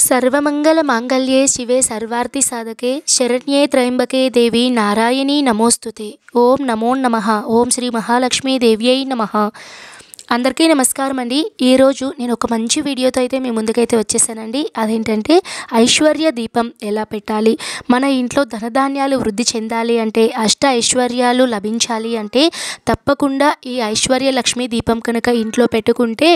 सर्वमंगलमांगल्ये शिवे सर्वार्थी साधके शरण्ये त्र्यंबके देवी नारायणी नमोस्तुते। ओम नमो नमः। ओम श्री महालक्ष्मी देव्यै नमः। అందరికీ నమస్కారం అండి। ఈరోజు నేను ఒక మంచి వీడియోతో అయితే మీ ముందుకైతే వచ్చేసానండి। అదేంటంటే ఐశ్వర్య దీపం ఎలా పెట్టాలి, మన ఇంట్లో ధనధాన్యాలు వృద్ధి చెందాలి అంటే, అష్ట ఐశ్వర్యాలు లభించాలి అంటే తప్పకుండా ఈ ఐశ్వర్య లక్ష్మి దీపం కనుక ఇంట్లో పెట్టుకుంటే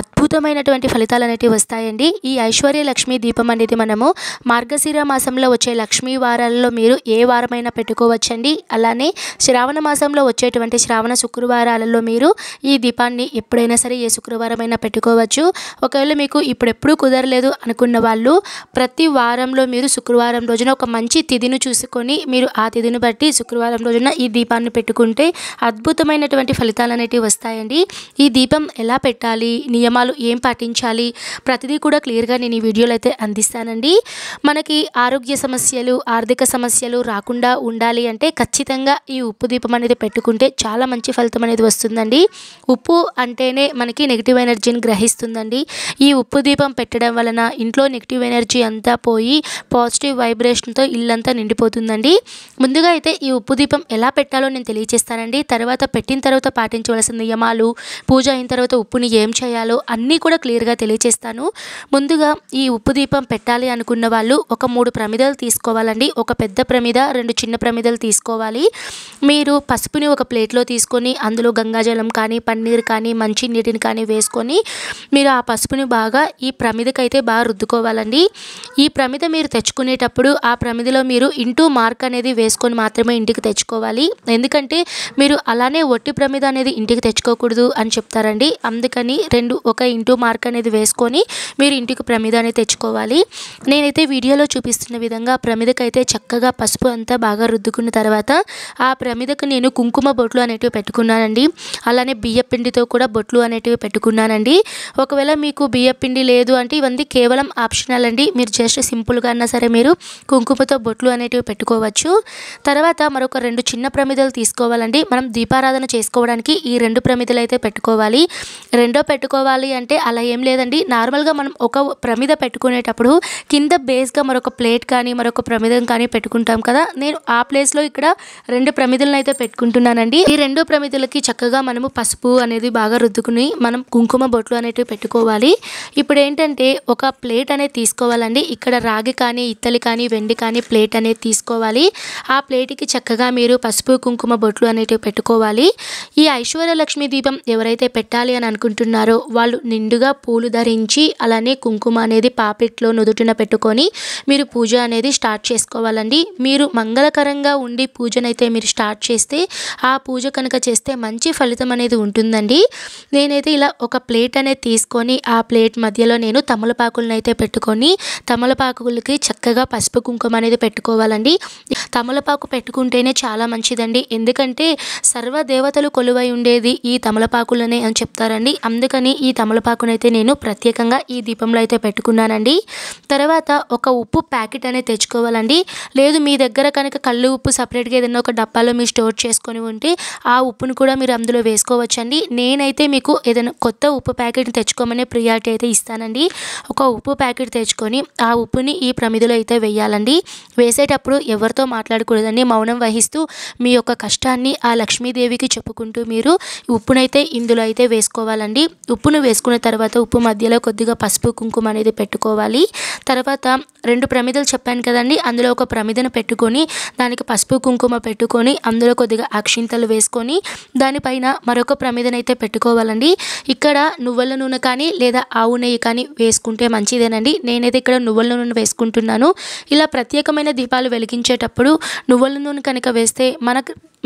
అద్భుతమైనటువంటి ఫలితాలు అనేటివి వస్తాయండి। ఈ ఐశ్వర్య లక్ష్మి దీపం అనేది మనము మార్గశిర మాసంలో వచ్చే లక్ష్మీ వారాల్లో మీరు ఏ వారమైనా పెట్టుకోవచ్చండి। అలానే శ్రావణ మాసంలో వచ్చేటువంటి శ్రావణ శుక్రవారాలలో మీరు ఈ దీపాన్ని ఎప్పుడైనా సరే ఏ శుక్రవారమైనా పెట్టుకోవచ్చు। ఒకవేళ మీకు ఇప్పుడెప్పుడు కుదరలేదు అనుకున్న వాళ్ళు ప్రతి వారంలో మీరు శుక్రవారం రోజున ఒక మంచి తిథిని చూసుకొని మీరు ఆ తిథిని బట్టి శుక్రవారం రోజున ఈ దీపాన్ని పెట్టుకుంటే అద్భుతమైనటువంటి ఫలితాలు అనేటివి వస్తాయండి। ఈ దీపం ఎలా పెట్టాలి, నియమాలు ఏం పాటించాలి, ప్రతిదీ కూడా క్లియర్గా నేను ఈ వీడియోలో అయితే అందిస్తానండి। మనకి ఆరోగ్య సమస్యలు, ఆర్థిక సమస్యలు రాకుండా ఉండాలి అంటే ఖచ్చితంగా ఈ ఉప్పు దీపం అనేది పెట్టుకుంటే చాలా మంచి ఫలితం అనేది వస్తుందండి। ఉప్పు అంటేనే మనకి నెగిటివ్ ఎనర్జీని గ్రహిస్తుందండి। ఈ ఉప్పు దీపం పెట్టడం వలన ఇంట్లో నెగిటివ్ ఎనర్జీ అంతా పోయి పాజిటివ్ వైబ్రేషన్తో ఇల్లంతా నిండిపోతుందండి। ముందుగా అయితే ఈ ఉప్పు దీపం ఎలా పెట్టాలో నేను తెలియజేస్తానండి। తర్వాత పెట్టిన తర్వాత పాటించవలసిన నియమాలు, పూజ అయిన తర్వాత ఉప్పుని ఏం చేయాలో అన్నీ కూడా క్లియర్గా తెలియజేస్తాను। ముందుగా ఈ ఉప్పు దీపం పెట్టాలి అనుకున్న వాళ్ళు ఒక 3 ప్రమిదలు తీసుకోవాలండి। ఒక పెద్ద ప్రమిద, 2 చిన్న ప్రమిదలు తీసుకోవాలి। మీరు పసుపుని ఒక ప్లేట్లో తీసుకొని అందులో గంగాజలం కానీ, పన్నీర్ కానీ, మంచి నీటిని కానీ వేసుకొని మీరు ఆ పసుపుని బాగా ఈ ప్రమిదకైతే బాగా రుద్దుకోవాలండి। ఈ ప్రమిద మీరు తెచ్చుకునేటప్పుడు ఆ ప్రమిదలో మీరు ఇంటూ మార్క్ అనేది వేసుకొని మాత్రమే ఇంటికి తెచ్చుకోవాలి। ఎందుకంటే మీరు అలానే ఒట్టి ప్రమిద అనేది ఇంటికి తెచ్చుకోకూడదు అని చెప్తారండి। అందుకని ఒక ఇంటూ మార్క్ అనేది వేసుకొని మీరు ఇంటికి ప్రమిద అనేది తెచ్చుకోవాలి। నేనైతే వీడియోలో చూపిస్తున్న విధంగా ప్రమిదకైతే చక్కగా పసుపు అంతా బాగా రుద్దుకున్న తర్వాత ఆ ప్రమిదకు నేను కుంకుమ బొట్లు అనేటివి పెట్టుకున్నానండి। అలానే బియ్యపిండితో కూడా బొట్లు అనేటివి పెట్టుకున్నానండి। ఒకవేళ మీకు బియ్యపిండి లేదు అంటే ఇవన్నీ కేవలం ఆప్షనల్ అండి, మీరు జస్ట్ సింపుల్గా అన్నా సరే మీరు కుంకుమతో బొట్లు అనేటివి పెట్టుకోవచ్చు। తర్వాత మరొక 2 చిన్న ప్రమిదలు తీసుకోవాలండి। మనం దీపారాధన చేసుకోవడానికి ఈ 2 ప్రమిదలు అయితే పెట్టుకోవాలి। పెట్టుకోవాలి అంటే అలా ఏం లేదండి, నార్మల్గా మనం ఒక ప్రమిద పెట్టుకునేటప్పుడు కింద బేస్గా మరొక ప్లేట్ కానీ మరొక ప్రమిదం కానీ పెట్టుకుంటాం కదా, నేను ఆ ప్లేస్లో ఇక్కడ 2 ప్రమిదలను అయితే పెట్టుకుంటున్నానండి। ఈ 2 ప్రమిదలకి చక్కగా మనము పసుపు అనేది బాగా రుద్దుకుని మనం కుంకుమ బొట్లు అనేటివి పెట్టుకోవాలి। ఇప్పుడు ఏంటంటే ఒక ప్లేట్ అనేది తీసుకోవాలండి। ఇక్కడ రాగి కానీ, ఇత్తలి కానీ, వెండి కానీ ప్లేట్ అనేది తీసుకోవాలి। ఆ ప్లేట్కి చక్కగా మీరు పసుపు కుంకుమ బొట్లు అనేటివి పెట్టుకోవాలి। ఈ ఐశ్వర్య లక్ష్మి దీపం ఎవరైతే పెట్టాలి అని అనుకుంటున్నారో వాళ్ళు నిండుగా పూలు ధరించి అలానే కుంకుమ అనేది పాపిట్లో నుదుటిన పెట్టుకొని మీరు పూజ అనేది స్టార్ట్ చేసుకోవాలండి। మీరు మంగళకరంగా ఉండి పూజనైతే మీరు స్టార్ట్ చేస్తే ఆ పూజ కనుక చేస్తే మంచి ఫలితం అనేది ఉంటుందండి। నేనైతే ఇలా ఒక ప్లేట్ అనేది తీసుకొని ఆ ప్లేట్ మధ్యలో నేను తమలపాకులను అయితే పెట్టుకొని తమలపాకులకి చక్కగా పసుపు కుంకుమ అనేది పెట్టుకోవాలండి। తమలపాకు పెట్టుకుంటేనే చాలా మంచిదండి, ఎందుకంటే సర్వ దేవతలు కొలువై ఉండేది ఈ తమలపాకులనే అని చెప్తారండి। అందుకని ఈ తమలపాకునైతే నేను ప్రత్యేకంగా ఈ దీపంలో అయితే పెట్టుకున్నానండి। తర్వాత ఒక ఉప్పు ప్యాకెట్ అనేది తెచ్చుకోవాలండి। లేదు మీ దగ్గర కనుక కళ్ళు ఉప్పు సపరేట్గా ఏదైనా ఒక డబ్బాలో మీరు స్టోర్ చేసుకొని ఉంటే ఆ ఉప్పును కూడా మీరు అందులో వేసుకోవచ్చండి। నేనైతే మీకు ఏదైనా కొత్త ఉప్పు ప్యాకెట్ తెచ్చుకోమనే ప్రియారిటీ అయితే ఇస్తానండి। ఒక ఉప్పు ప్యాకెట్ తెచ్చుకొని ఆ ఉప్పుని ఈ ప్రమిదలో అయితే వేయాలండి। వేసేటప్పుడు ఎవరితో మాట్లాడకూడదండి, మౌనం వహిస్తూ మీ యొక్క కష్టాన్ని ఆ లక్ష్మీదేవికి చెప్పుకుంటూ మీరు ఉప్పునైతే ఇందులో అయితే వేసుకోవాలండి। ఉప్పును వేసుకున్న తర్వాత ఉప్పు మధ్యలో కొద్దిగా పసుపు కుంకుమ అనేది పెట్టుకోవాలి। తర్వాత 2 ప్రమిదలు చెప్పాను కదండి, అందులో ఒక ప్రమిదను పెట్టుకొని దానికి పసుపు కుంకుమ పెట్టుకొని అందులో కొద్దిగా అక్షింతలు వేసుకొని దానిపైన మరొక ప్రమిదనైతే పెట్టుకోవాలండి। ఇక్కడ నువ్వుల నూనె కానీ లేదా ఆవు నెయ్యి కానీ వేసుకుంటే మంచిదేనండి। నేనైతే ఇక్కడ నువ్వుల నూనె వేసుకుంటున్నాను। ఇలా ప్రత్యేకమైన దీపాలు వెలిగించేటప్పుడు నువ్వుల నూనె కనుక వేస్తే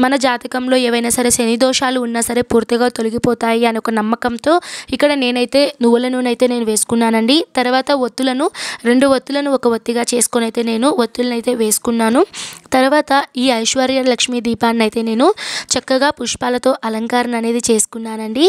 మన జాతకంలో ఏవైనా సరే శని దోషాలు ఉన్నా సరే పూర్తిగా తొలగిపోతాయి అని ఒక నమ్మకంతో ఇక్కడ నేనైతే నువ్వుల నూనె అయితే నేను వేసుకున్నానండి। తర్వాత ఒత్తులను 2 ఒత్తులను ఒక ఒత్తిగా చేసుకొని అయితే నేను ఒత్తులను అయితే వేసుకున్నాను। తర్వాత ఈ ఐశ్వర్య లక్ష్మి దీపాన్ని అయితే నేను చక్కగా పుష్పాలతో అలంకరణ అనేది చేసుకున్నానండి।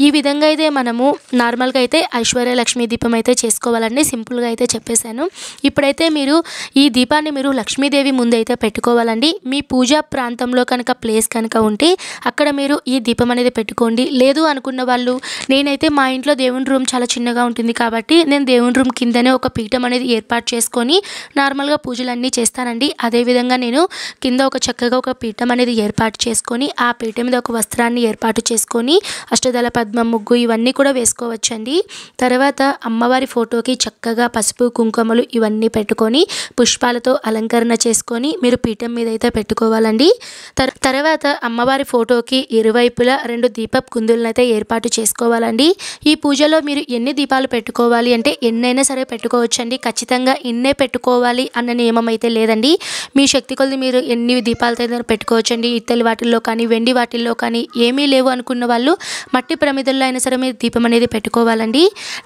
ఈ విధంగా అయితే మనము నార్మల్గా అయితే ఐశ్వర్య లక్ష్మి దీపం అయితే చేసుకోవాలండి, సింపుల్గా అయితే చెప్పేశాను। ఇప్పుడైతే మీరు ఈ దీపాన్ని మీరు లక్ష్మీదేవి ముందు అయితే పెట్టుకోవాలండి। మీ పూజా ప్రాంతంలో కనుక ప్లేస్ కనుక ఉంటే అక్కడ మీరు ఈ దీపం అనేది పెట్టుకోండి. లేదు అనుకున్న వాళ్ళు, నేనైతే మా ఇంట్లో దేవుని రూమ్ చాలా చిన్నగా ఉంటుంది కాబట్టి నేను దేవుని రూమ్ కిందనే ఒక పీఠం అనేది ఏర్పాటు చేసుకొని నార్మల్గా పూజలన్నీ చేస్తానండి. అదేవిధంగా నేను కింద చక్కగా ఒక పీఠం అనేది ఏర్పాటు చేసుకొని ఆ పీఠం మీద ఒక వస్త్రాన్ని ఏర్పాటు చేసుకొని అష్టదళ పద్మం, ముగ్గు ఇవన్నీ కూడా వేసుకోవచ్చండి. తర్వాత అమ్మవారి ఫోటోకి చక్కగా పసుపు, కుంకుమలు ఇవన్నీ పెట్టుకొని పుష్పాలతో అలంకరణ చేసుకొని మీరు పీఠం మీద అయితే పెట్టుకోవాలండి. తర్వాత అమ్మవారి ఫోటోకి ఇరువైపులా 2 దీపపు కుందులను అయితే ఏర్పాటు చేసుకోవాలండి. ఈ పూజలో మీరు ఎన్ని దీపాలు పెట్టుకోవాలి అంటే ఎన్నైనా సరే పెట్టుకోవచ్చండి. ఖచ్చితంగా ఇన్నే పెట్టుకోవాలి అన్న నియమం అయితే లేదండి. మీ శక్తి కొలది మీరు ఎన్ని దీపాలతో పెట్టుకోవచ్చండి. ఇత్తడి వాటిల్లో కానీ వెండి వాటిల్లో కానీ ఏమీ లేవు అనుకున్న వాళ్ళు మట్టి ప్రమిదల్లో అయినా సరే మీరు దీపం అనేది పెట్టుకోవాలండి.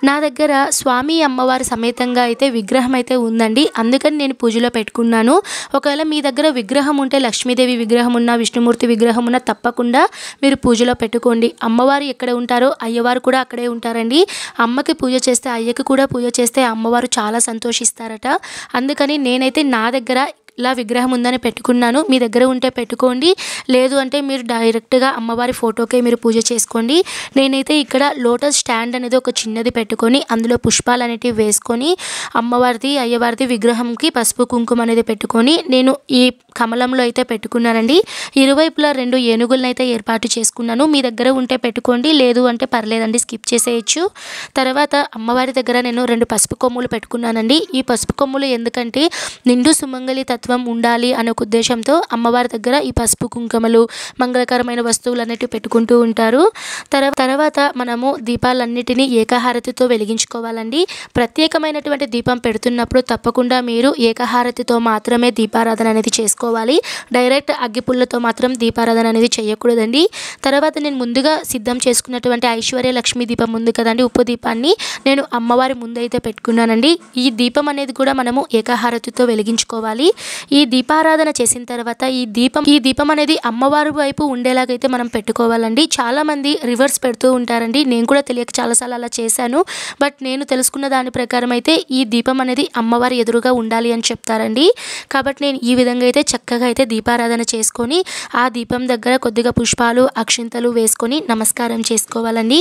నా దగ్గర స్వామి అమ్మవారి సమేతంగా అయితే విగ్రహం అయితే ఉందండి, అందుకని నేను పూజలో పెట్టుకున్నాను. ఒకవేళ మీ దగ్గర విగ్రహం ఉంటే, లక్ష్మీదేవి విగ్రహం ఉన్నా, విష్ణుమూర్తి విగ్రహం ఉన్నా తప్పకుండా మీరు పూజలో పెట్టుకోండి. అమ్మవారు ఎక్కడ ఉంటారో అయ్యవారు కూడా అక్కడే ఉంటారండి. అమ్మకి పూజ చేస్తే, అయ్యకి కూడా పూజ చేస్తే అమ్మవారు చాలా సంతోషిస్తారట. అందుకని నేనైతే నా దగ్గర ఇలా విగ్రహం ఉందని పెట్టుకున్నాను. మీ దగ్గర ఉంటే పెట్టుకోండి, లేదు అంటే మీరు డైరెక్ట్గా అమ్మవారి ఫోటోకే మీరు పూజ చేసుకోండి. నేనైతే ఇక్కడ లోటస్ స్టాండ్ అనేది ఒక చిన్నది పెట్టుకొని అందులో పుష్పాలు అనేటివి వేసుకొని అమ్మవారిది, అయ్యవారిది విగ్రహంకి పసుపు, కుంకుమ అనేది పెట్టుకొని నేను ఈ కమలంలో అయితే పెట్టుకున్నానండి. ఇరువైపులా 2 ఏనుగులను అయితే ఏర్పాటు చేసుకున్నాను. మీ దగ్గర ఉంటే పెట్టుకోండి, లేదు అంటే పర్లేదండి, స్కిప్ చేసేయచ్చు. తర్వాత అమ్మవారి దగ్గర నేను 2 పసుపు కొమ్ములు పెట్టుకున్నానండి. ఈ పసుపు కొమ్ములు ఎందుకంటే నిండు సుమంగళి తత్వం ఉండాలి అనే ఒక ఉద్దేశంతో అమ్మవారి దగ్గర ఈ పసుపు, కుంకుమలు, మంగళకరమైన వస్తువులు అనేటివి పెట్టుకుంటూ ఉంటారు. తర్వాత మనము దీపాలన్నిటినీ ఏకహారతితో వెలిగించుకోవాలండి. ప్రత్యేకమైనటువంటి దీపం పెడుతున్నప్పుడు తప్పకుండా మీరు ఏకహారతితో మాత్రమే దీపారాధన అనేది చేసుకోవాలి. డైరెక్ట్ అగ్గిపుల్లతో మాత్రం దీపారాధన అనేది చేయకూడదండి. తర్వాత నేను ముందుగా సిద్ధం చేసుకున్నటువంటి ఐశ్వర్య లక్ష్మీ దీపం ఉంది కదండి, ఉప్పు దీపాన్ని నేను అమ్మవారి ముందైతే పెట్టుకున్నానండి. ఈ దీపం అనేది కూడా మనము ఏకహారతితో వెలిగించుకోవాలి. ఈ దీపారాధన చేసిన తర్వాత ఈ దీపం అనేది అమ్మవారి వైపు ఉండేలాగైతే మనం పెట్టుకోవాలండి. చాలామంది రివర్స్ పెడుతూ ఉంటారండి. నేను కూడా తెలియక చాలాసార్లు అలా చేశాను. బట్ నేను తెలుసుకున్న దాని ప్రకారం అయితే ఈ దీపం అనేది అమ్మవారి ఎదురుగా ఉండాలి అని చెప్తారండి. కాబట్టి నేను ఈ విధంగా అయితే చక్కగా అయితే దీపారాధన చేసుకొని ఆ దీపం దగ్గర కొద్దిగా పుష్పాలు, అక్షింతలు వేసుకొని నమస్కారం చేసుకోవాలండి.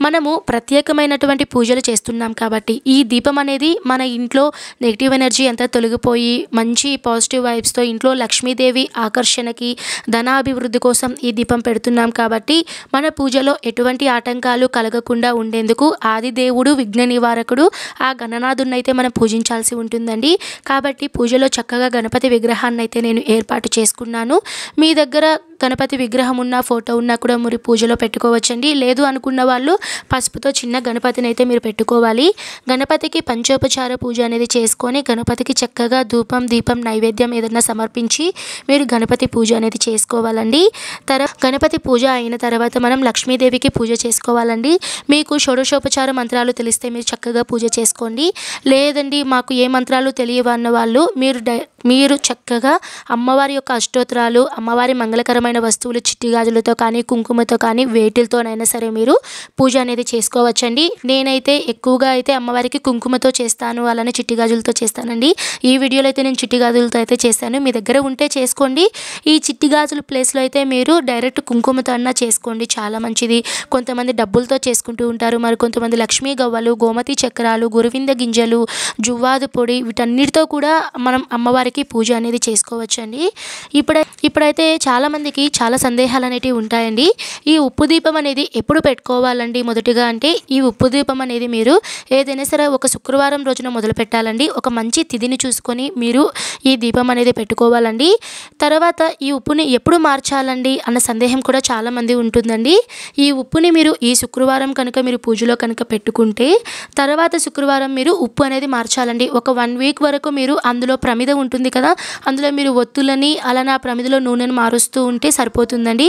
మనము ప్రత్యేకమైనటువంటి పూజలు చేస్తున్నాం కాబట్టి ఈ దీపం అనేది మన ఇంట్లో నెగిటివ్ ఎనర్జీ అంతా తొలగిపోయి మంచి పాజిటివ్ వైబ్స్తో ఇంట్లో లక్ష్మీదేవి ఆకర్షణకి, ధనాభివృద్ధి కోసం ఈ దీపం పెడుతున్నాం కాబట్టి మన పూజలో ఎటువంటి ఆటంకాలు కలగకుండా ఉండేందుకు ఆదిదేవుడు, విఘ్న నివారకుడు ఆ గణనాథుని అయితే మనం పూజించాల్సి ఉంటుందండి. కాబట్టి పూజలో చక్కగా గణపతి విగ్రహాన్ని అయితే నేను ఏర్పాటు చేసుకున్నాను. మీ దగ్గర గణపతి విగ్రహం ఉన్న, ఫోటో ఉన్నా కూడా మీరు పూజలో పెట్టుకోవచ్చండి. లేదు అనుకున్న వాళ్ళు పసుపుతో చిన్న గణపతిని అయితే మీరు పెట్టుకోవాలి. గణపతికి పంచోపచార పూజ అనేది చేసుకొని గణపతికి చక్కగా ధూపం, దీపం, నైవేద్యం ఏదైనా సమర్పించి మీరు గణపతి పూజ అనేది చేసుకోవాలండి. గణపతి పూజ అయిన తర్వాత మనం లక్ష్మీదేవికి పూజ చేసుకోవాలండి. మీకు షోడశోపచార మంత్రాలు తెలిస్తే మీరు చక్కగా పూజ చేసుకోండి. లేదండి మాకు ఏ మంత్రాలు తెలియవు అన్న వాళ్ళు మీరు చక్కగా అమ్మవారి యొక్క అష్టోత్తరాలు, అమ్మవారి మంగళకరమైన వస్తువులు చిట్టి గాజులతో కానీ, కుంకుమతో కానీ, వేటిలతోనైనా సరే మీరు పూజ అనేది చేసుకోవచ్చండి. నేనైతే ఎక్కువగా అయితే అమ్మవారికి కుంకుమతో చేస్తాను, అలానే చిట్టి గాజులతో చేస్తానండి. ఈ వీడియోలో అయితే నేను చిట్టి గాజులతో అయితే చేశాను. మీ దగ్గర ఉంటే చేసుకోండి. ఈ చిట్టి గాజుల ప్లేస్లో అయితే మీరు డైరెక్ట్ కుంకుమతో అన్నా చేసుకోండి, చాలా మంచిది. కొంతమంది డబ్బులతో చేసుకుంటూ ఉంటారు, మరి కొంతమంది లక్ష్మీ గవ్వలు, గోమతి చక్రాలు, గురువింద గింజలు, జువ్వాదు పొడి వీటన్నిటితో కూడా మనం అమ్మవారికి పూజ అనేది చేసుకోవచ్చండి. ఇప్పుడైతే చాలామందికి చాలా సందేహాలు అనేటివి ఉంటాయండి. ఈ ఉప్పు దీపం అనేది ఎప్పుడు పెట్టుకోవాలండి? మొదటిగా అంటే ఈ ఉప్పు దీపం అనేది మీరు ఏదైనా సరే ఒక శుక్రవారం రోజున మొదలు పెట్టాలండి. ఒక మంచి తిథిని చూసుకొని మీరు ఈ దీపం అనేది పెట్టుకోవాలండి. తర్వాత ఈ ఉప్పుని ఎప్పుడు మార్చాలండి అన్న సందేహం కూడా చాలామంది ఉంటుందండి. ఈ ఉప్పుని మీరు ఈ శుక్రవారం కనుక మీరు పూజలో కనుక పెట్టుకుంటే తర్వాత శుక్రవారం మీరు ఉప్పు అనేది మార్చాలండి. ఒక 1 వీక్ వరకు మీరు అందులో ప్రమిద ఉంటుంది కదా, అందులో మీరు ఒత్తులని అలానే ఆ ప్రమిదలో నూనెను మారుస్తూ ఉంటే సరిపోతుందండి.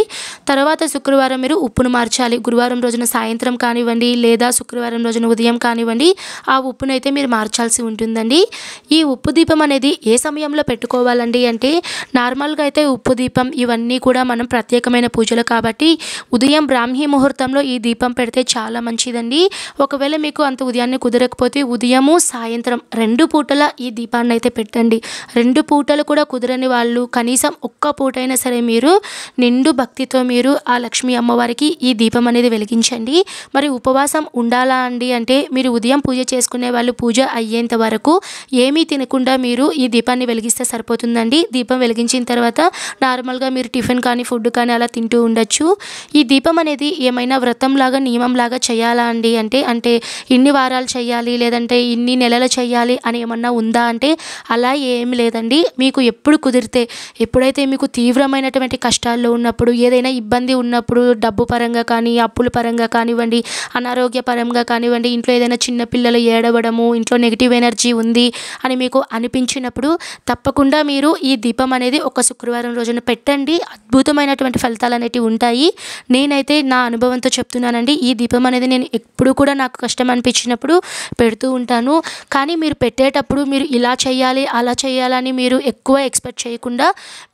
తర్వాత శుక్రవారం మీరు ఉప్పును మార్చాలి. గురువారం రోజున సాయంత్రం కానివ్వండి, లేదా శుక్రవారం రోజున ఉదయం కానివ్వండి, ఆ ఉప్పును అయితే మీరు మార్చాల్సి ఉంటుందండి. ఈ ఉప్పు దీపం అనేది ఏ సమయంలో పెట్టుకోవాలండి అంటే నార్మల్గా అయితే ఉప్పు దీపం ఇవన్నీ కూడా మనం ప్రత్యేకమైన పూజలు కాబట్టి ఉదయం బ్రాహ్మీ ముహూర్తంలో ఈ దీపం పెడితే చాలా మంచిదండి. ఒకవేళ మీకు అంత ఉదయాన్నే కుదరకపోతే ఉదయము, సాయంత్రం 2 పూటల ఈ దీపాన్ని అయితే పెట్టండి. 2 పూటలు కూడా కుదరని వాళ్ళు కనీసం ఒక్క పూటైనా సరే మీరు నిండు భక్తితో మీరు ఆ లక్ష్మీ అమ్మవారికి ఈ దీపం అనేది వెలిగించండి. మరి ఉపవాసం ఉండాలా అండి అంటే మీరు ఉదయం పూజ చేసుకునే వాళ్ళు పూజ అయ్యేంత వరకు ఏమీ తినకుండా మీరు ఈ దీపాన్ని వెలిగిస్తే సరిపోతుందండి. దీపం వెలిగించిన తర్వాత నార్మల్గా మీరు టిఫిన్ కానీ ఫుడ్ కానీ అలా తింటూ ఉండొచ్చు. ఈ దీపం అనేది ఏమైనా వ్రతంలాగా నియమంలాగా చేయాలా అండి అంటే ఇన్ని వారాలు చేయాలి లేదంటే ఇన్ని నెలలు చేయాలి అని ఏమన్నా ఉందా అంటే అలా ఏం లేదండి. మీకు ఎప్పుడు కుదిరితే ఎప్పుడైతే మీకు తీవ్రమైనటువంటి కష్టాల్లో ఉన్నప్పుడు ఏదైనా ఇబ్బంది ఉన్నప్పుడు డబ్బు పరంగా కానీ అప్పుల పరంగా కానివ్వండి అనారోగ్య పరంగా కానివ్వండి ఇంట్లో ఏదైనా చిన్న పిల్లలు ఏడవడము ఇంట్లో నెగిటివ్ ఎనర్జీ ఉంది అని మీకు అనిపించినప్పుడు తప్పకుండా మీరు ఈ దీపం అనేది ఒక శుక్రవారం రోజున పెట్టండి. అద్భుతమైనటువంటి ఫలితాలు అనేటివి ఉంటాయి. నేనైతే నా అనుభవంతో చెప్తున్నానండి. ఈ దీపం అనేది నేను ఎప్పుడు కూడా నాకు కష్టం అనిపించినప్పుడు పెడుతూ ఉంటాను. కానీ మీరు పెట్టేటప్పుడు మీరు ఇలా చేయాలి అలా చేయాలని మీరు ఎక్కువ ఎక్స్పెక్ట్ చేయకుండా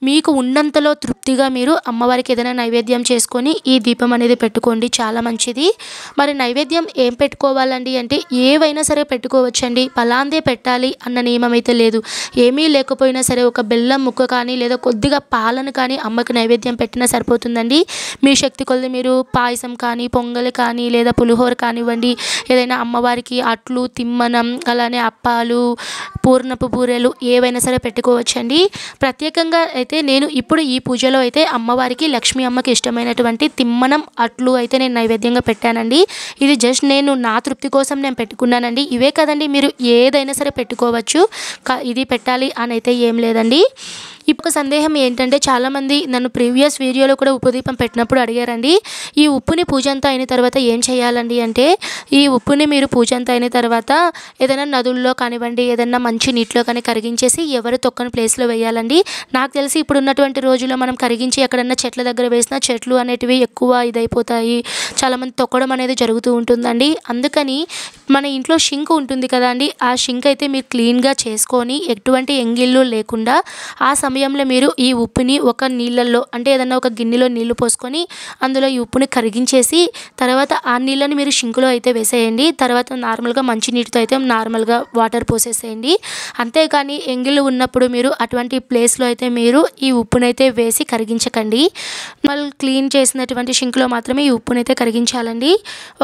మీకు ఉన్నంతలో తృప్తిగా మీరు అమ్మవారికి ఏదైనా నైవేద్యం చేసుకొని ఈ దీపం అనేది పెట్టుకోండి. చాలా మంచిది. మరి నైవేద్యం ఏం పెట్టుకోవాలండి అంటే ఏవైనా సరే పెట్టుకోవచ్చండి. పలాందే పెట్టాలి అన్న నియమం అయితే లేదు. ఏమీ లేకపోయినా సరే ఒక బెల్లం ముక్క కానీ లేదా కొద్దిగా పాలను కానీ అమ్మకి నైవేద్యం పెట్టినా సరిపోతుందండి. మీ శక్తి కొద్ది మీరు పాయసం కానీ పొంగల్ కానీ లేదా పులిహోర కానివ్వండి ఏదైనా అమ్మవారికి అట్లు తిమ్మనం అలానే అప్పాలు పూర్ణపు బూరెలు ఏవైనా సరే పెట్టుకోవచ్చండి. ప్రత్యేకంగా అయితే నేను ఇప్పుడు ఈ పూజలో అయితే అమ్మవారికి లక్ష్మీ అమ్మకి ఇష్టమైనటువంటి తిమ్మనం అట్లు అయితే నేను నైవేద్యంగా పెట్టానండి. ఇది జస్ట్ నేను నా తృప్తి కోసం నేను పెట్టుకున్నానండి. ఇవే కదండి మీరు ఏదైనా సరే పెట్టుకోవచ్చు. ఇది పెట్టాలి అని అయితే ఏం లేదండి. ఇప్పుడు సందేహం ఏంటంటే చాలామంది నన్ను ప్రీవియస్ వీడియోలో కూడా ఉప్పు దీపం పెట్టినప్పుడు అడిగారండి. ఈ ఉప్పుని పూజ అంతా అయిన తర్వాత ఏం చేయాలండి అంటే ఈ ఉప్పుని మీరు పూజ అంతా అయిన తర్వాత ఏదైనా నదుల్లో కానివ్వండి ఏదైనా మంచి నీటిలో కానీ కరిగించేసి ఎవరు తొక్కని ప్లేస్లో వేయాలండి. నాకు తెలిసి ఇప్పుడు ఉన్నటువంటి రోజుల్లో మనం కరిగించి ఎక్కడన్నా చెట్ల దగ్గర వేసినా చెట్లు అనేటివి ఎక్కువ ఇదైపోతాయి. చాలామంది తొక్కడం అనేది జరుగుతూ ఉంటుందండి. అందుకని మన ఇంట్లో షింక్ ఉంటుంది కదా అండి ఆ షింక్ అయితే మీరు క్లీన్గా చేసుకొని ఎటువంటి ఎంగిళ్ళు లేకుండా ఆ సమయంలో మీరు ఈ ఉప్పుని ఒక నీళ్ళల్లో అంటే ఏదన్నా ఒక గిన్నెలో నీళ్లు పోసుకొని అందులో ఈ ఉప్పుని కరిగించేసి తర్వాత ఆ నీళ్ళని మీరు షింకులో అయితే వేసేయండి. తర్వాత నార్మల్గా మంచినీటితో అయితే నార్మల్గా వాటర్ పోసేసేయండి. అంతేకాని ఎంగిళ్ళు ఉన్నప్పుడు మీరు అటువంటి ప్లేస్లో అయితే మీరు ఈ ఉప్పునైతే వేసి కరిగించకండి. మళ్ళీ క్లీన్ చేసినటువంటి షింకులో మాత్రమే ఈ ఉప్పునైతే కరిగించాలండి.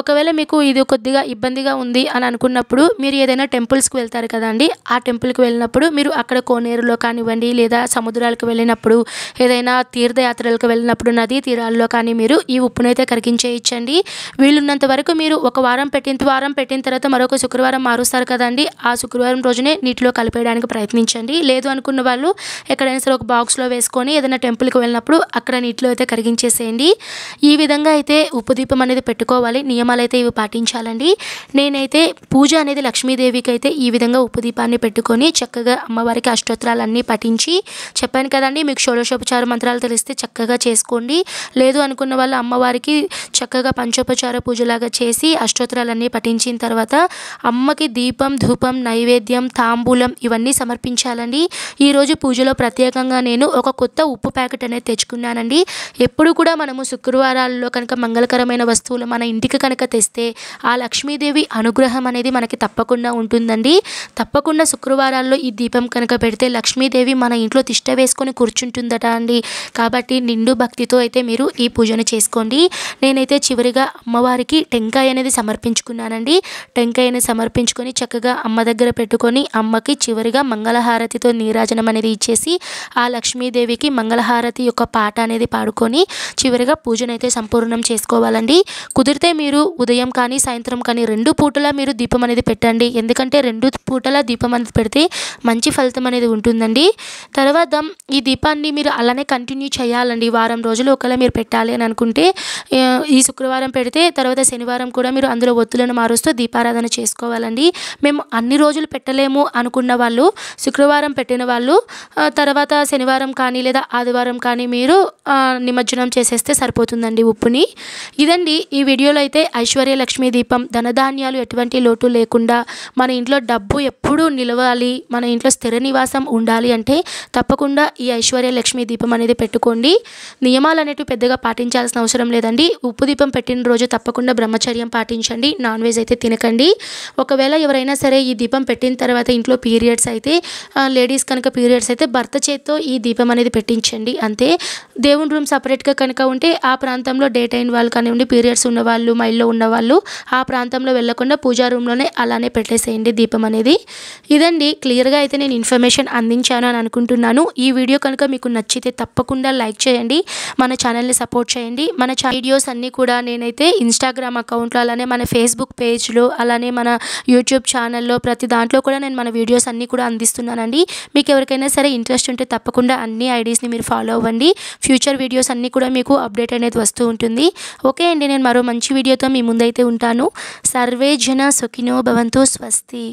ఒకవేళ మీకు ఇది కొద్దిగా ఇబ్బందిగా ఉంది అని అనుకున్నప్పుడు మీరు ఏదైనా టెంపుల్స్కి వెళ్తారు కదండి ఆ టెంపుల్కి వెళ్ళినప్పుడు మీరు అక్కడ కోనేరులో కానివ్వండి లేదా సముద్రాలకు వెళ్ళినప్పుడు ఏదైనా తీర్థయాత్రలకు వెళ్ళినప్పుడు నదీ తీరాల్లో కానీ మీరు ఈ ఉప్పునైతే కరిగించేయించండి. వీలున్నంత వరకు మీరు ఒక వారం పెట్టిన తర్వాత మరొక శుక్రవారం మారుస్తారు కదండి ఆ శుక్రవారం రోజునే నీటిలో కలిపేయడానికి ప్రయత్నించండి. లేదు అనుకున్న వాళ్ళు ఎక్కడైనా సరే ఒక బాక్స్లో వేసుకొని ఏదైనా టెంపుల్కి వెళ్ళినప్పుడు అక్కడ నీటిలో అయితే కరిగించేసేయండి. ఈ విధంగా అయితే ఉప్పు దీపం అనేది పెట్టుకోవాలి. నియమాలు అయితే ఇవి పాటించాలండి. నేనైతే పూజ అనేది లక్ష్మీదేవికి అయితే ఈ విధంగా ఉప్పు దీపాన్ని పెట్టుకొని చక్కగా అమ్మవారికి అష్టోత్తరాలన్నీ పఠించి చెప్పాను కదండి మీకు షోడశోపచార మంత్రాలు తెలిస్తే చక్కగా చేసుకోండి. లేదు అనుకున్న వాళ్ళు అమ్మవారికి చక్కగా పంచోపచార పూజలాగా చేసి అష్టోత్తరాలన్నీ పఠించిన తర్వాత అమ్మకి దీపం ధూపం నైవేద్యం తాంబూలం ఇవన్నీ సమర్పించాలండి. ఈరోజు పూజలో ప్రత్యేకంగా నేను ఒక కొత్త ఉప్పు ప్యాకెట్ అనేది తెచ్చుకున్నానండి. ఎప్పుడు కూడా మనము శుక్రవారాల్లో కనుక మంగళకరమైన వస్తువులు మన ఇంటికి కనుక తెస్తే ఆ లక్ష్మీదేవి అనుగ్రహం అనేది మనకి తప్పకుండా ఉంటుందండి. తప్పకుండా శుక్రవారాల్లో ఈ దీపం కనుక పెడితే లక్ష్మీదేవి మన ఇంట్లో తిష్ట వేసుకొని కూర్చుంటుందట అండి. కాబట్టి నిండు భక్తితో అయితే మీరు ఈ పూజను చేసుకోండి. నేనైతే చివరిగా అమ్మవారికి టెంకాయ అనేది సమర్పించుకున్నానండి. టెంకాయని సమర్పించుకొని చక్కగా అమ్మ దగ్గర పెట్టుకొని అమ్మకి చివరిగా మంగళహారతితో నీరాజనం అనేది ఇచ్చేసి ఆ లక్ష్మీదేవికి మంగళహారతి యొక్క పాట అనేది పాడుకొని చివరిగా పూజనైతే సంపూర్ణం చేసుకోవాలండి. కుదిరితే మీరు ఉదయం కానీ సాయంత్రం కానీ 2 పూటలా మీరు దీపం అనేది పెట్టండి. ఎందుకంటే 2 పూటలా దీపం అనేది పెడితే మంచి ఫలితం అనేది ఉంటుందండి. తర్వాత ఈ దీపాన్ని మీరు అలానే కంటిన్యూ చేయాలండి. వారం రోజులు ఒకవేళ మీరు పెట్టాలి అని అనుకుంటే ఈ శుక్రవారం పెడితే తర్వాత శనివారం కూడా మీరు అందులో ఒత్తులను మారుస్తూ దీపారాధన చేసుకోవాలండి. మేము అన్ని రోజులు పెట్టలేము అనుకున్న వాళ్ళు శుక్రవారం పెట్టిన వాళ్ళు తర్వాత శనివారం కానీ లేదా ఆదివారం కానీ మీరు నిమజ్జనం చేసేస్తే సరిపోతుందండి ఉప్పుని. ఇదండి ఈ వీడియోలో అయితే ఐశ్వర్య లక్ష్మీ దీపం ధనధాన్యాలు ఎటువంటి లోటు లేకుండా మన ఇంట్లో డబ్బు ఎప్పుడూ నిలవాలి మన ఇంట్లో స్థిర నివాసం ఉండాలి అంటే తప్పకుండా తప్పకుండా ఈ ఐశ్వర్య లక్ష్మి దీపం అనేది పెట్టుకోండి. నియమాలు అనేటివి పెద్దగా పాటించాల్సిన అవసరం లేదండి. ఉప్పు దీపం పెట్టిన రోజు తప్పకుండా బ్రహ్మచర్యం పాటించండి. నాన్ వెజ్ అయితే తినకండి. ఒకవేళ ఎవరైనా సరే ఈ దీపం పెట్టిన తర్వాత ఇంట్లో పీరియడ్స్ అయితే లేడీస్ కనుక పీరియడ్స్ అయితే భర్త చేత్తో ఈ దీపం అనేది పెట్టించండి అంతే. దేవుని రూమ్ సపరేట్గా కనుక ఉంటే ఆ ప్రాంతంలో డేట్ అయిన వాళ్ళు కానివ్వండి, పీరియడ్స్ ఉన్నవాళ్ళు, మైల్లో ఉన్నవాళ్ళు ఆ ప్రాంతంలో వెళ్ళకుండా పూజా రూమ్లోనే అలానే పెట్టేసేయండి దీపం అనేది. ఇదండి, క్లియర్గా అయితే నేను ఇన్ఫర్మేషన్ అందించాను అని అనుకుంటున్నాను. ఈ వీడియో కనుక మీకు నచ్చితే తప్పకుండా లైక్ చేయండి, మన ఛానల్ని సపోర్ట్ చేయండి. మన వీడియోస్ అన్నీ కూడా నేనైతే ఇన్స్టాగ్రామ్ అకౌంట్లో, అలానే మన ఫేస్బుక్ పేజ్లో, అలానే మన యూట్యూబ్ ఛానల్లో ప్రతి దాంట్లో కూడా నేను మన వీడియోస్ అన్నీ కూడా అందిస్తున్నానండి. మీకు ఎవరికైనా సరే ఇంట్రెస్ట్ ఉంటే తప్పకుండా అన్ని ఐడీస్ని మీరు ఫాలో అవ్వండి. ఫ్యూచర్ వీడియోస్ అన్నీ కూడా మీకు అప్డేట్ అనేది వస్తూ ఉంటుంది. ఓకే అండి, నేను మరో మంచి వీడియోతో మీ ముందైతే ఉంటాను. సర్వే జన సుఖినో భవంతు. స్వస్తి.